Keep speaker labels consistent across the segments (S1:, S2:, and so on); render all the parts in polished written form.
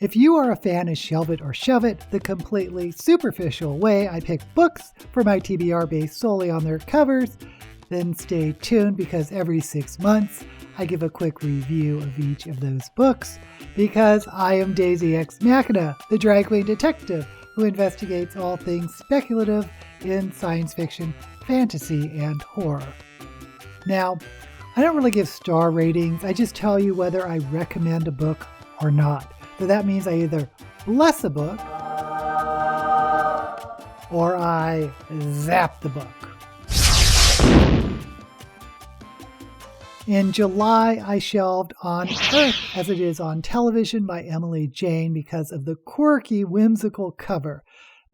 S1: If you are a fan of Shelve It or Shove It, the completely superficial way I pick books for my TBR based solely on their covers, then stay tuned because every 6 months I give a quick review of each of those books because I am Daisy Ex Machina, the drag queen detective who investigates all things speculative in science fiction, fantasy, and horror. Now, I don't really give star ratings, I just tell you whether I recommend a book or not. So that means I either bless a book or I zap the book. In July, I shelved On Earth as It Is on Television by Emily Jane because of the quirky, whimsical cover.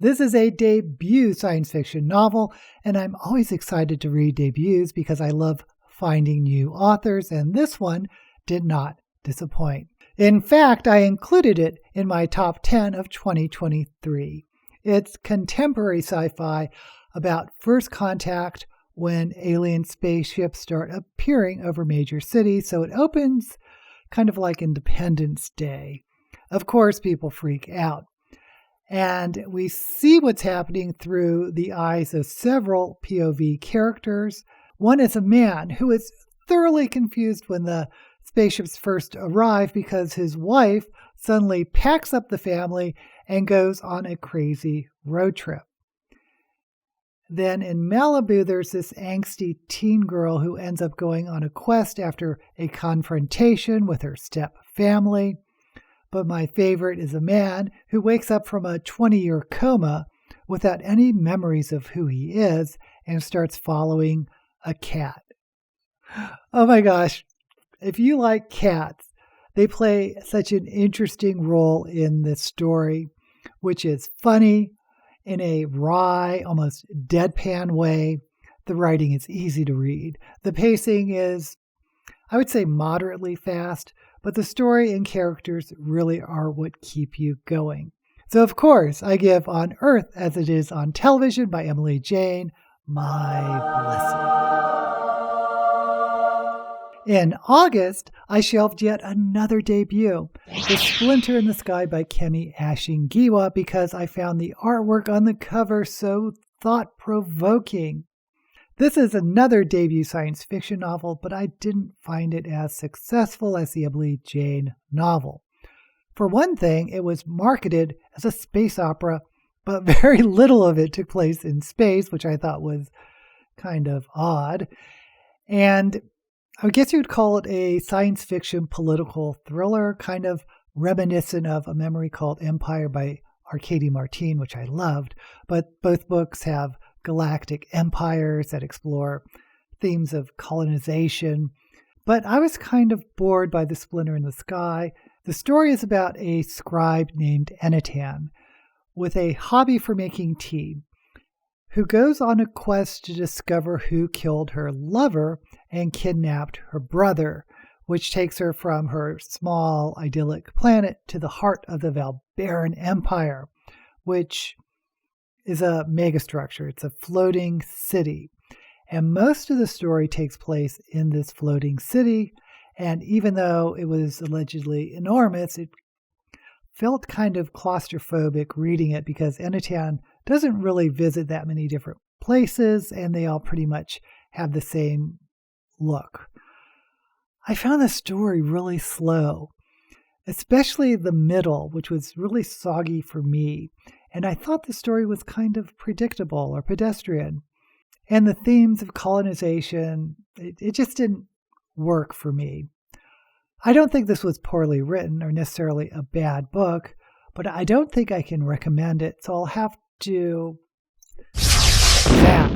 S1: This is a debut science fiction novel, and I'm always excited to read debuts because I love finding new authors, and this one did not disappoint. In fact, I included it in my top 10 of 2023. It's contemporary sci-fi about first contact when alien spaceships start appearing over major cities, so it opens kind of like Independence Day. Of course, people freak out. And we see what's happening through the eyes of several POV characters. One is a man who is thoroughly confused when the spaceships first arrive because his wife suddenly packs up the family and goes on a crazy road trip. Then in Malibu, there's this angsty teen girl who ends up going on a quest after a confrontation with her step family. But my favorite is a man who wakes up from a 20-year coma without any memories of who he is and starts following a cat. Oh my gosh. If you like cats, they play such an interesting role in this story, which is funny in a wry, almost deadpan way. The writing is easy to read. The pacing is, I would say, moderately fast, but the story and characters really are what keep you going. So, of course, I give On Earth as It Is on Television by Emily Jane my blessing. In August, I shelved yet another debut, The Splinter in the Sky by Kemi Ashingiwa, because I found the artwork on the cover so thought-provoking. This is another debut science fiction novel, but I didn't find it as successful as the Emily Jane novel. For one thing, it was marketed as a space opera, but very little of it took place in space, which I thought was kind of odd. And I guess you would call it a science fiction political thriller, kind of reminiscent of A Memory Called Empire by Arkady Martine, which I loved. But both books have galactic empires that explore themes of colonization. But I was kind of bored by The Splinter in the Sky. The story is about a scribe named Enitan with a hobby for making tea, who goes on a quest to discover who killed her lover and kidnapped her brother, which takes her from her small, idyllic planet to the heart of the Valbaran Empire, which is a megastructure. It's a floating city. And most of the story takes place in this floating city. And even though it was allegedly enormous, it felt kind of claustrophobic reading it because Enitan doesn't really visit that many different places, and they all pretty much have the same look. I found the story really slow, especially the middle, which was really soggy for me, and I thought the story was kind of predictable or pedestrian. And the themes of colonization, it just didn't work for me. I don't think this was poorly written or necessarily a bad book, but I don't think I can recommend it, so I'll have to zap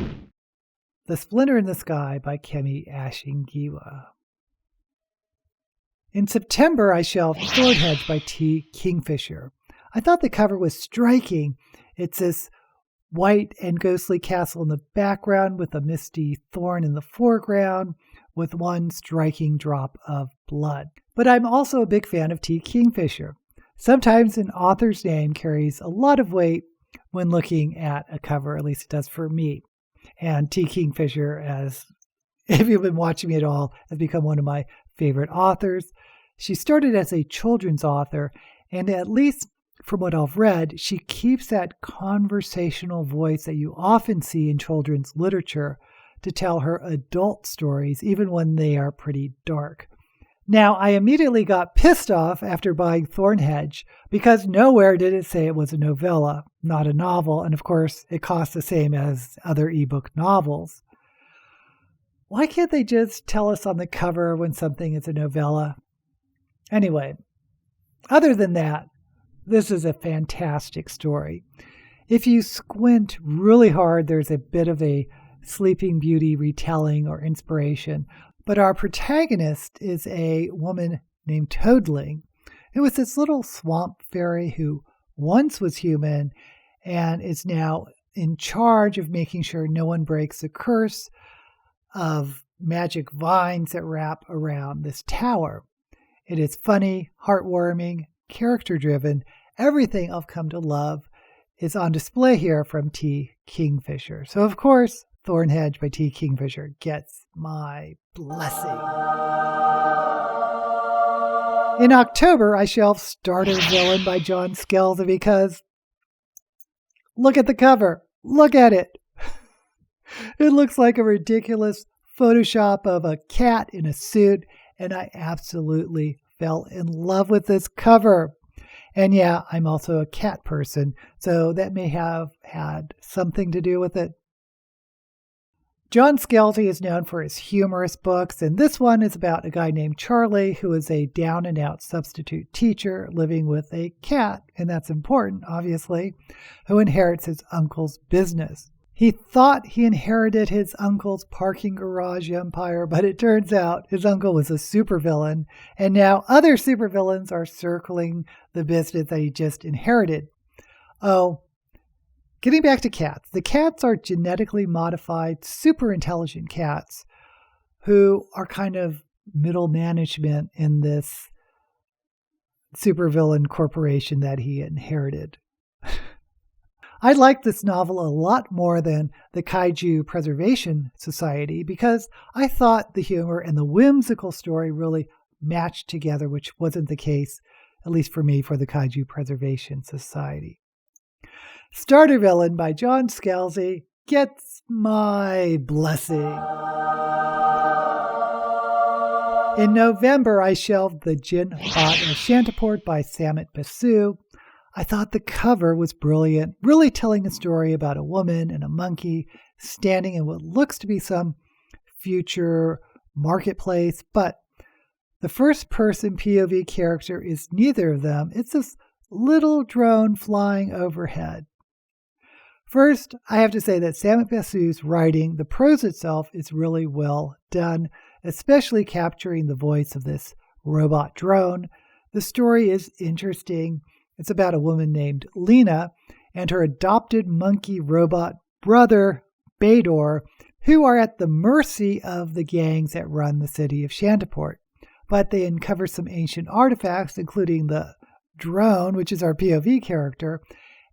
S1: The Splinter in the Sky by Kemi Ashingiwa. In September, I shelved Thornhedge by T. Kingfisher. I thought the cover was striking. It's this white and ghostly castle in the background with a misty thorn in the foreground with one striking drop of blood. But I'm also a big fan of T. Kingfisher. Sometimes an author's name carries a lot of weight when looking at a cover, at least it does for me. And T. Kingfisher, as if you've been watching me at all, has become one of my favorite authors. She started as a children's author, And at least from what I've read, she keeps that conversational voice that you often see in children's literature to tell her adult stories, even when they are pretty dark. Now, I immediately got pissed off after buying Thornhedge because nowhere did it say it was a novella, not a novel, and of course, it costs the same as other ebook novels. Why can't they just tell us on the cover when something is a novella? Anyway, other than that, this is a fantastic story. If you squint really hard, there's a bit of a Sleeping Beauty retelling or inspiration. But our protagonist is a woman named Toadling, who is this little swamp fairy who once was human and is now in charge of making sure no one breaks the curse of magic vines that wrap around this tower. It is funny, heartwarming, character-driven. Everything I've come to love is on display here from T. Kingfisher. So, of course, Thornhedge by T. Kingfisher gets my blessing. In October, I shelved Starter Villain by John Scalzi because look at the cover. Look at it. It looks like a ridiculous Photoshop of a cat in a suit, and I absolutely fell in love with this cover. And yeah, I'm also a cat person, so that may have had something to do with it. John Scalzi is known for his humorous books, and this one is about a guy named Charlie who is a down-and-out substitute teacher living with a cat, and that's important, obviously, who inherits his uncle's business. He thought he inherited his uncle's parking garage empire, but it turns out his uncle was a supervillain, and now other supervillains are circling the business that he just inherited. Oh, getting back to cats. The cats are genetically modified, super intelligent cats who are kind of middle management in this supervillain corporation that he inherited. I like this novel a lot more than the Kaiju Preservation Society because I thought the humor and the whimsical story really matched together, which wasn't the case, at least for me, for the Kaiju Preservation Society. Starter Villain by John Scalzi gets my blessing. In November, I shelved the Jinn-Bot of Shantiport by Samit Basu. I thought the cover was brilliant, really telling a story about a woman and a monkey standing in what looks to be some future marketplace, but the first-person POV character is neither of them. It's this little drone flying overhead. First, I have to say that Samit Basu's writing, the prose itself, is really well done, especially capturing the voice of this robot drone. The story is interesting. It's about a woman named Lena and her adopted monkey robot brother, Bador, who are at the mercy of the gangs that run the city of Shantiport. But they uncover some ancient artifacts, including the drone, which is our POV character,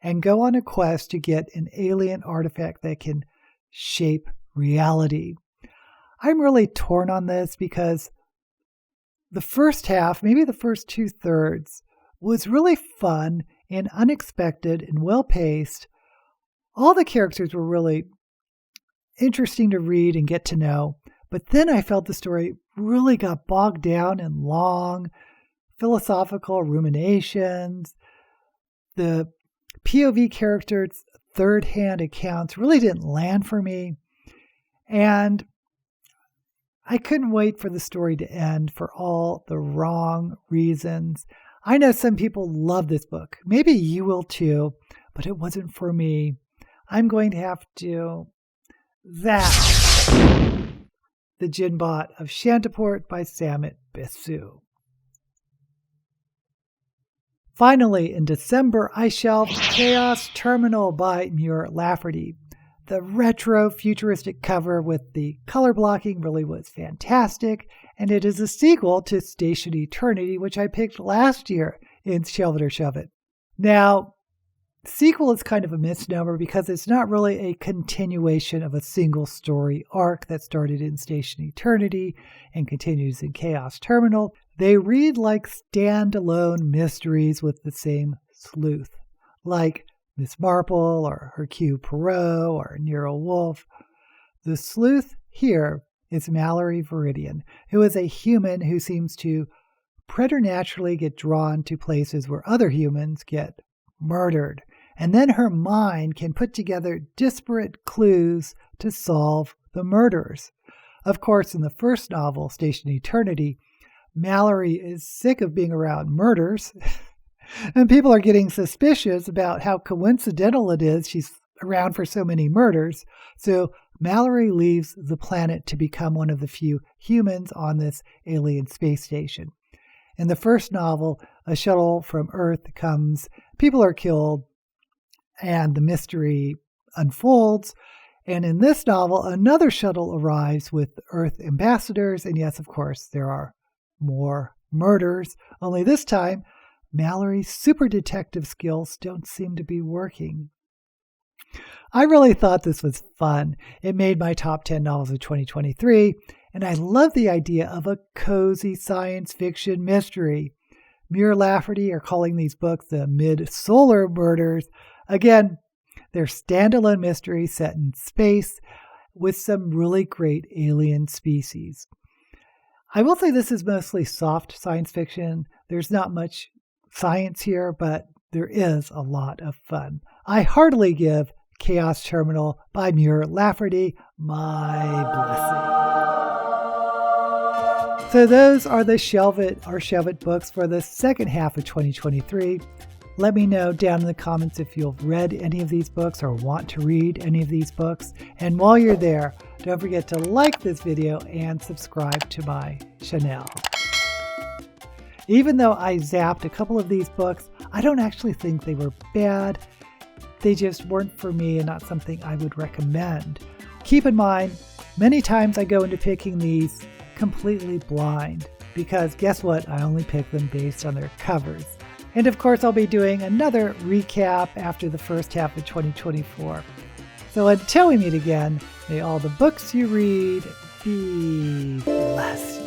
S1: and go on a quest to get an alien artifact that can shape reality. I'm really torn on this because the first half, maybe the first 2/3, was really fun and unexpected and well-paced. All the characters were really interesting to read and get to know, but then I felt the story really got bogged down in long, philosophical ruminations. The POV characters' third-hand accounts really didn't land for me, and I couldn't wait for the story to end for all the wrong reasons. I know some people love this book. Maybe you will too, but it wasn't for me. I'm going to have to zap the Jinn-Bot of Shantiport by Samit Basu. Finally, in December, I shelved Chaos Terminal by Muir Lafferty. The retro futuristic cover with the color blocking really was fantastic, and it is a sequel to Station Eternity, which I picked last year in Shelve It or Shove It. Now, sequel is kind of a misnomer because it's not really a continuation of a single story arc that started in Station Eternity and continues in Chaos Terminal. They read like standalone mysteries with the same sleuth, like Miss Marple or Hercule Poirot or Nero Wolfe. The sleuth here is Mallory Viridian, who is a human who seems to preternaturally get drawn to places where other humans get murdered. And then her mind can put together disparate clues to solve the murders. Of course, in the first novel, Station Eternity, Mallory is sick of being around murders, and people are getting suspicious about how coincidental it is she's around for so many murders. So Mallory leaves the planet to become one of the few humans on this alien space station. In the first novel, a shuttle from Earth comes, people are killed, and the mystery unfolds. And in this novel, another shuttle arrives with Earth ambassadors, and yes, of course, there are more murders. Only this time, Mallory's super detective skills don't seem to be working. I really thought this was fun. It made my top 10 novels of 2023, and I love the idea of a cozy science fiction mystery. Muir Lafferty are calling these books the Mid-Solar Murders. Again, they're standalone mysteries set in space with some really great alien species. I will say this is mostly soft science fiction. There's not much science here, but there is a lot of fun. I heartily give Chaos Terminal by Muir Lafferty my blessing. So those are the Shelve It or Shelve It books for the second half of 2023. Let me know down in the comments if you've read any of these books or want to read any of these books. And while you're there, don't forget to like this video and subscribe to my channel. Even though I zapped a couple of these books, I don't actually think they were bad. They just weren't for me and not something I would recommend. Keep in mind, many times I go into picking these completely blind because guess what? I only pick them based on their covers. And of course, I'll be doing another recap after the first half of 2024. So until we meet again, may all the books you read be blessed.